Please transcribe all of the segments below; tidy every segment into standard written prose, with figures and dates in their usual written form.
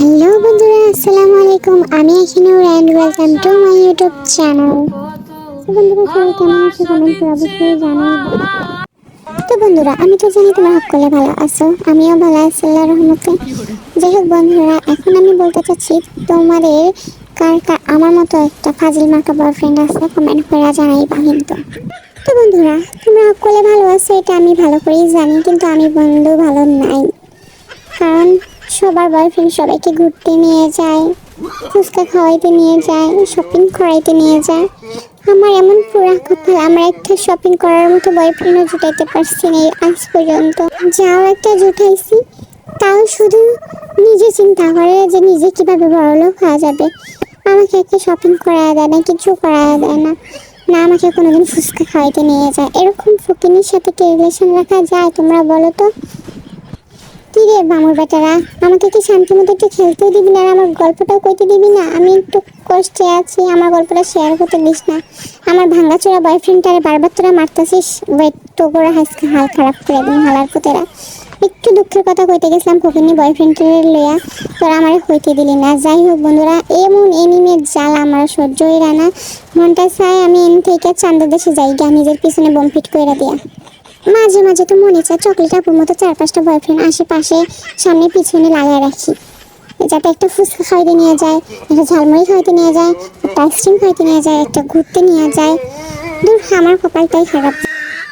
Hello বন্ধুরা, আসসালামু আলাইকুম। আমি Ekhanur and welcome to my YouTube channel. তো বন্ধুরা, সবাই কেমন আছো কমেন্ট করে অবশ্যই জানাই। তো বন্ধুরা, আমি তো জানি তোমরা সকলে ভালো আছো, আমিও ভালো আছি আল্লাহর রহমতে। যাই হোক বন্ধুরা, এখন আমি বলতে চাচ্ছি তোমাদের কার কার আমার মতো একটা ফাজিল মার্কা বয়ফ্রেন্ড আছে, কমেন্ট করে জানাইবা কিন্তু। তো বন্ধুরা, তোমরা সকলে ভালো আছো এটা আমি ভালো করেই জানি, কিন্তু আমি বন্ধু ভালো নাই। কারণ সবার বয়ফ্রেন্ড সবাইকে ঘুরতে নিয়ে যায়, ফুচকা খাওয়াইতে নিয়ে যায়, শপিং করাইতে নিয়ে যায়। আমার এমন পুরা কপাল, আমরা একটা শপিং করার মতো বয়ফ্রেন্ডও জুটাইতে পারছি না আজ পর্যন্ত। যাও একটা জুটাইছি, তাও শুধু নিজে চিন্তা করে যে নিজে কিভাবে বড়লোক হওয়া যাবে। আমাকে একটা শপিং করায় দেয় না, কিছু করায় দেয় না, না আমাকে কোনোদিন ফুচকা খাওয়াইতে নিয়ে যায়। এরকম ফকিনির সাথে কি রিলেশন রাখা যায় তোমরা বলো তো? কি রে বামুর বেটারা, আমাকে কি শান্তি মতো একটু খেলতেও দিবি না, আর আমার গল্পটাও কইতে দিবি না? আমি একটু কষ্টে আছি, আমার গল্পটা শেয়ার করতে দিস না। আমার ভাঙ্গাচোরা বয়ফ্রেন্ডটারে বারবার তোরা মারতাছিস, তো করে হাসকে হাল খারাপ করে দিন হালার পুতেরা। একটু দুঃখের কথা কইতে গেছিলাম ফকিনি বয়ফ্রেন্ডের লইয়া, তোরা আমার কইতে দিলি না। যাই হোক বন্ধুরা, এমন এনিমের জাল আমার সহ্য হইরা না। মনটা চায় আমি এন থেকে চান্দা দেশে যাই গা, নিজের পিছনে বোম ফিট করে দিয়া। মাঝে মাঝে তো মনে চায় চকলেট আপুর মতো 4-5টা বয়ফ্রেন্ড আশেপাশে সামনে পিছনে লাগায় রাখি, যাতে একটা ফুচকা খাইতে নিয়ে যায়, একটা ঝালমুড়ি খাইতে নিয়ে যায়, একটা আইসক্রিম খাইতে নিয়ে যায়, একটা ঘুরতে নিয়ে যায়। দূর, আমার কপালটাই খারাপ।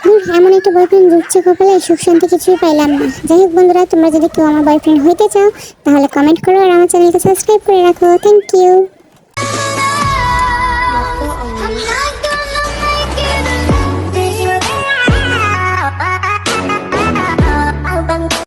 দূর, এমন একটা বয়ফ্রেন্ড জুটছে কপালে, সুখ শান্তি কিছুই পাইলাম না। যাই হোক বন্ধুরা, তোমরা যদি কেউ আমার বয়ফ্রেন্ড হইতে চাও তাহলে কমেন্ট করো আর আমার চ্যানেলকে সাবস্ক্রাইব করে রাখো। Thank you.